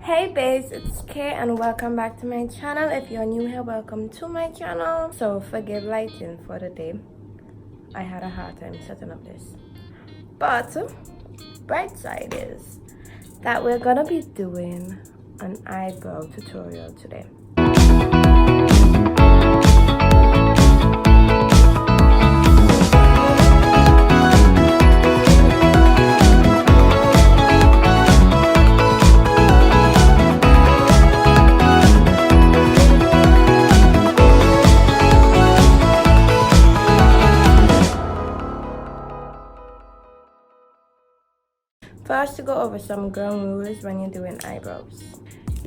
Hey babes, it's Kay and welcome back to my channel. If you're new here, welcome to my channel. So forgive lighting for the day. I had a hard time setting up this. But bright side is that we're gonna be doing an eyebrow tutorial today. First, to go over some ground rules when you're doing eyebrows.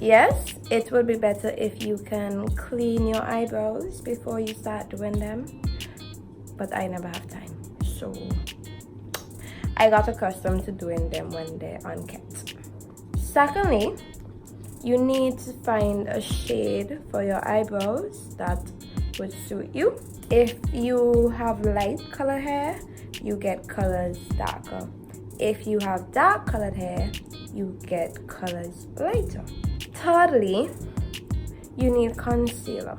Yes, it would be better if you can clean your eyebrows before you start doing them, but I never have time, so I got accustomed to doing them when they're unkept. Secondly, you need to find a shade for your eyebrows that would suit you. If you have light color hair, you get colors darker. If you have dark colored hair, you get colors lighter. Thirdly, you need concealer.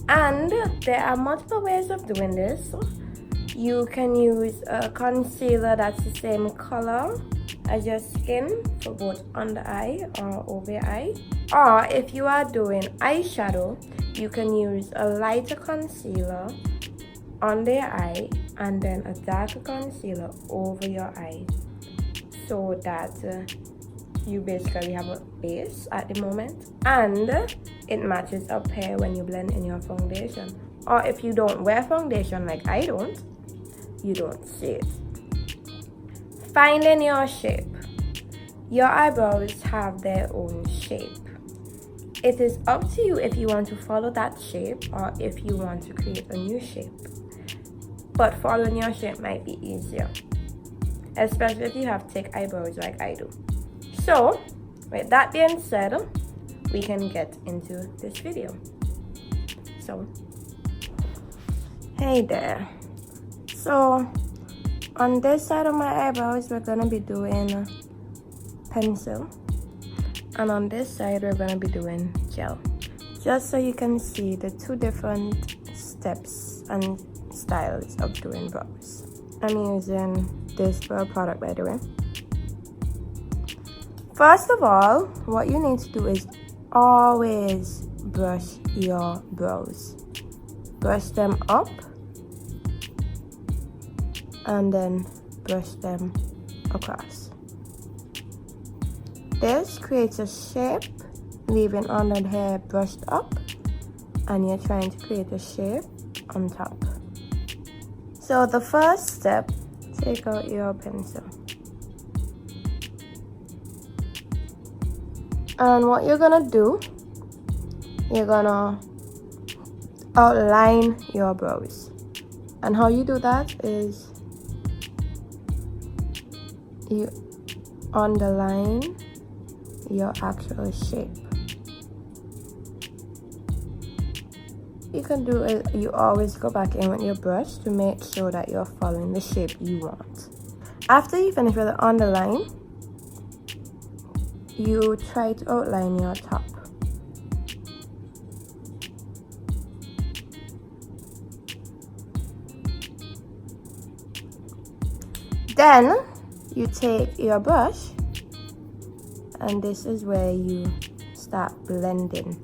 And there are multiple ways of doing this. You can use a concealer that's the same color as your skin for both under eye or over your eye. Or if you are doing eyeshadow, you can use a lighter concealer under your eye and then a darker concealer over your eye, so that you basically have a base at the moment and it matches up here when you blend in your foundation. Or if you don't wear foundation like I don't, you don't see it. Finding your shape. Your eyebrows have their own shape. It is up to you if you want to follow that shape or if you want to create a new shape. But following your shape might be easier, especially if you have thick eyebrows like I do. So, with that being said, we can get into this video. So, hey there. So, on this side of my eyebrows, we're gonna be doing pencil. And on this side, we're gonna be doing gel. Just so you can see the two different steps and styles of doing brows. I'm using this brow product, by the way. First of all, what you need to do is always brush your brows. Brush them up and then brush them across. This creates a shape, leaving under the hair brushed up, and you're trying to create a shape on top. So the first step, take out your pencil. And what you're gonna do, you're gonna outline your brows. And how you do that is you underline your actual shape. You can do it, you always go back in with your brush to make sure that you're following the shape you want. After you finish with the underline, you try to outline your top. Then you take your brush and this is where you start blending.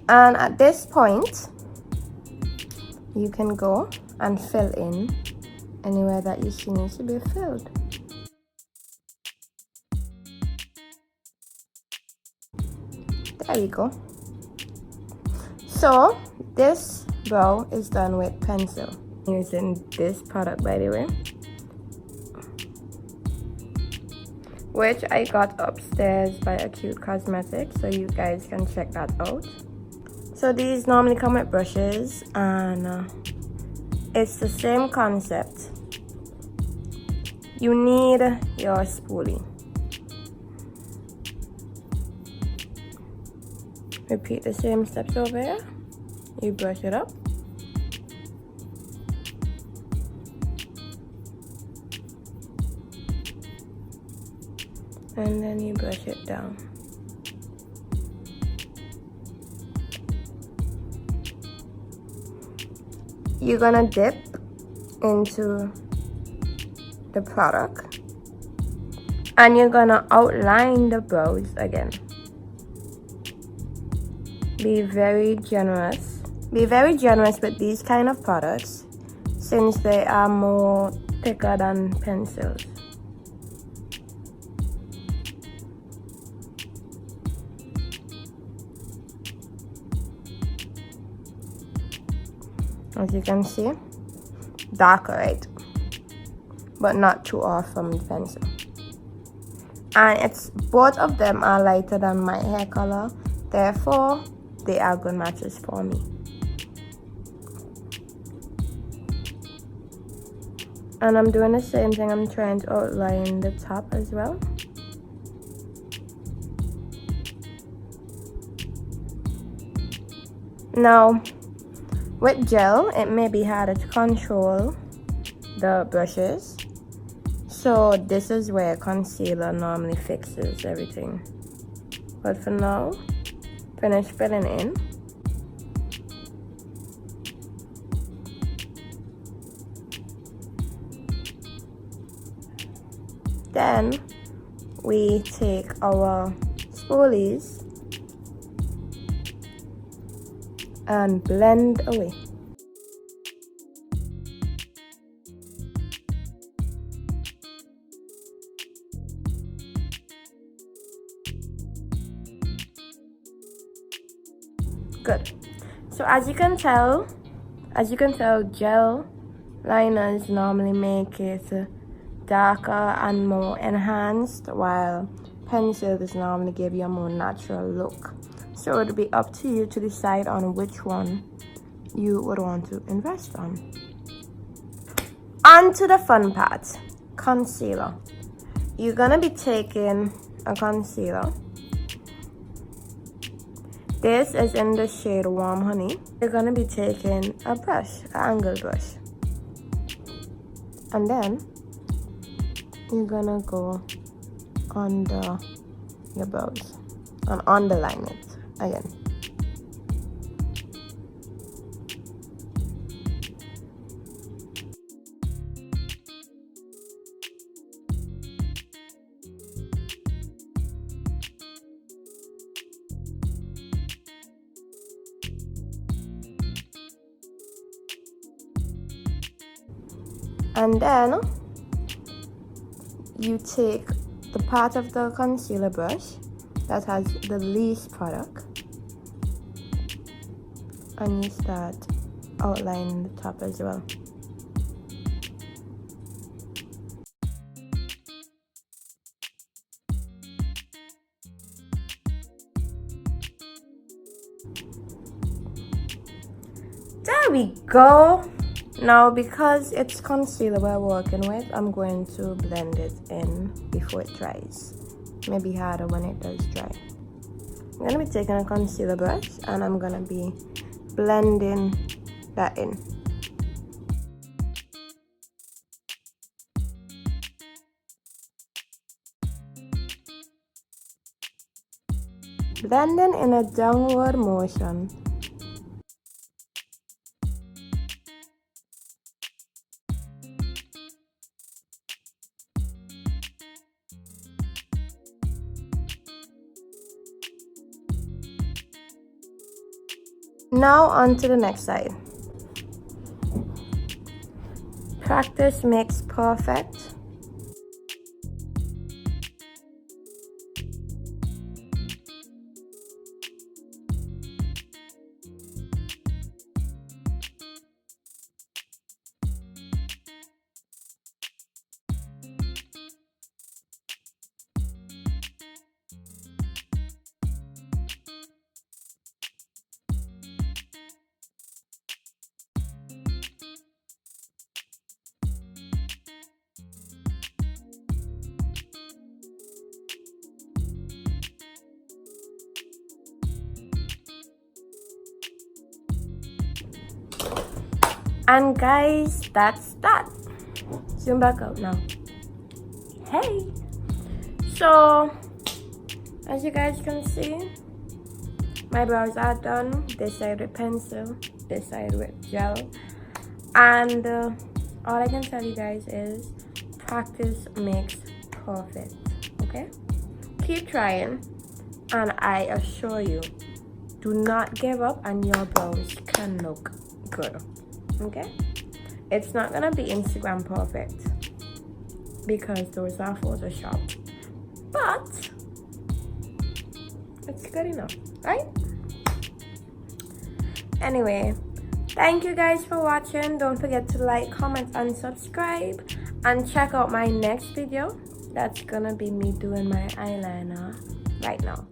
And at this point, you can go and fill in anywhere that you see needs to be filled. There you go. So this brow is done with pencil. I'm using this product, by the way, which I got upstairs by Acute Cosmetics, so you guys can check that out. So these normally come with brushes, and it's the same concept. you need your spoolie. Repeat the same steps over here. You brush it up. And then you brush it down. You're gonna dip into the product and you're gonna outline the brows again. Be very generous. Be very generous with these kind of products since they are more thicker than pencils. As you can see, darker, right? But not too off from the pencil. And it's both of them are lighter than my hair color, therefore they are good matches for me. And I'm doing the same thing. I'm trying to outline the top as well. Now, with gel, it may be harder to control the brushes. So this is where concealer normally fixes everything. But for now, finish filling in. Then we take our spoolies and blend away. Good. So as you can tell, gel liners normally make it darker and more enhanced, while pencils normally give you a more natural look. So it'll be up to you to decide on which one you would want to invest on. On to the fun part, concealer. You're gonna be taking a concealer. This is in the shade Warm Honey. You're gonna be taking a brush, an angle brush. And then you're gonna go under your brows and underline it again. And then you take the part of the concealer brush that has the least product and you start outlining the top as well. There we go. Now, because it's concealer we're working with, I'm going to blend it in before it dries. Maybe harder when it does dry. I'm going to be taking a concealer brush and I'm going to be blending that in. Blending in a downward motion. Now on to the next side. Practice makes perfect. And guys, that's that. Zoom back out now. Hey, so as you guys can see, my brows are done. This side with pencil, this side with gel, and all I can tell you guys is practice makes perfect. Okay, keep trying, and I assure you, do not give up, and your brows can look good. Okay, it's not gonna be Instagram perfect because those are Photoshop, but it's good enough, right? Anyway, thank you guys for watching. Don't forget to like, comment, and subscribe, and check out my next video. That's gonna be me doing my eyeliner right now.